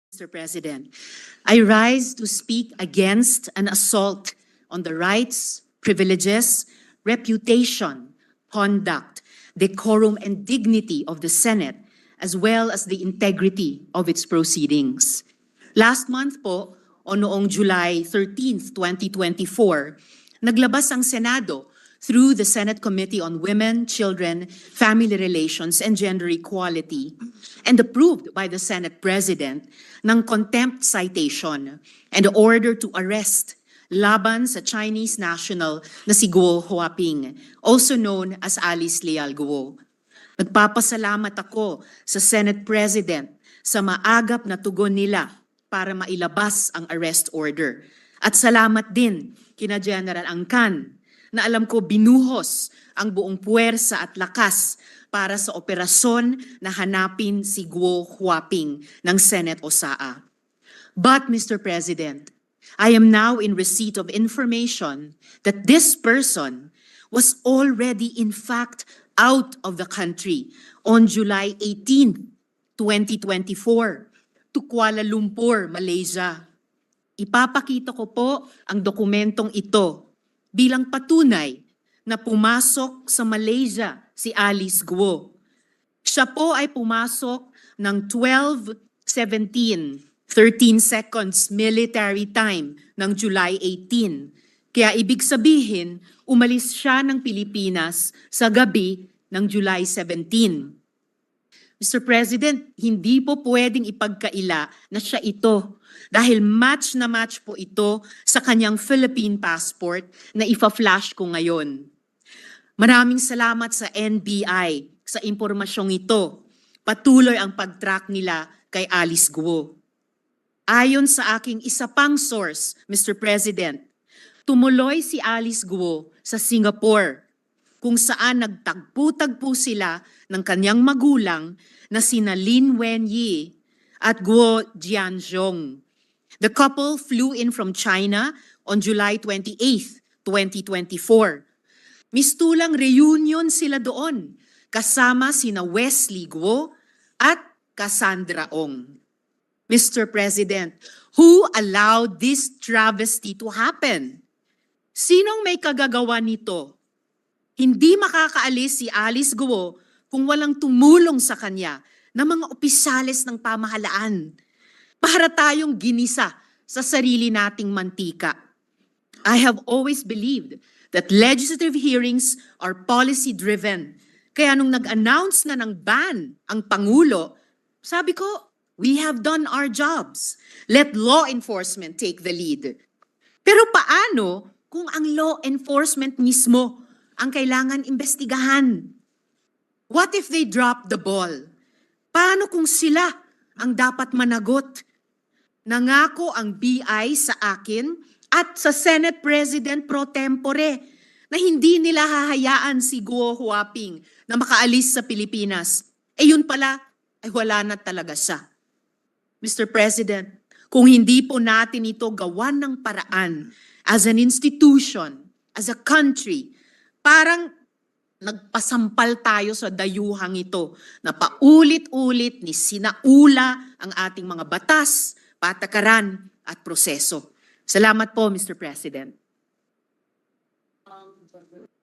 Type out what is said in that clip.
Mr. President, I rise to speak against an assault on the rights, privileges, reputation, conduct, decorum, and dignity of the Senate, as well as the integrity of its proceedings. Last month po, o noong July 13, 2024, naglabas ang Senado through the Senate Committee on Women, Children, Family Relations, and Gender Equality, and approved by the Senate President ng contempt citation and order to arrest laban sa Chinese national na si Guo Huaping, also known as Alice Leal Guo. Nagpapasalamat ako sa Senate President sa maagap na tugon nila para mailabas ang arrest order. At salamat din kina General Angkan na alam ko binuhos ang buong puwersa at lakas para sa operasyon na hanapin si Guo Huaping ng Senate OSAA. But Mr. President, I am now in receipt of information that this person was already in fact out of the country on July 18, 2024 to Kuala Lumpur, Malaysia. Ipapakita ko po ang dokumentong ito bilang patunay na pumasok sa Malaysia si Alice Guo. Siya po ay pumasok ng 12:17, 13 seconds military time ng July 18. Kaya ibig sabihin, umalis siya ng Pilipinas sa gabi ng July 17. Mr. President, hindi po pwedeng ipagkaila na siya ito dahil match na match po ito sa kanyang Philippine passport na ifa-flash ko ngayon. Maraming salamat sa NBI sa impormasyong ito. Patuloy ang pag-track nila kay Alice Guo. Ayon sa aking isa pang source, Mr. President, tumuloy si Alice Guo sa Singapore kung saan nagtagpo-tagpo sila ng kanyang magulang na sina Lin Wenyi at Guo Jianzhong. The couple flew in from China on July 28, 2024. Mistulang reunion sila doon kasama sina Wesley Guo at Cassandra Ong. Mr. President, who allowed this travesty to happen? Sinong may kagagawa nito? Hindi makakaalis si Alice Guo kung walang tumulong sa kanya ng mga opisyales ng pamahalaan para tayong ginisa sa sarili nating mantika. I have always believed that legislative hearings are policy-driven. Kaya nung nag-announce na ng ban ang Pangulo, sabi ko, we have done our jobs. Let law enforcement take the lead. Pero paano kung ang law enforcement mismo ang kailangan imbestigahan? What if they drop the ball? Paano kung sila ang dapat managot? Nangako ang BI sa akin at sa Senate President pro tempore na hindi nila hahayaan si Guo Huaping na makaalis sa Pilipinas. Yun pala, ay wala na talaga siya. Mr. President, kung hindi po natin ito gawan ng paraan as an institution, as a country, parang nagpasampal tayo sa dayuhang ito na paulit-ulit ni sinaula ang ating mga batas, patakaran at proseso. Salamat po, Mr. President.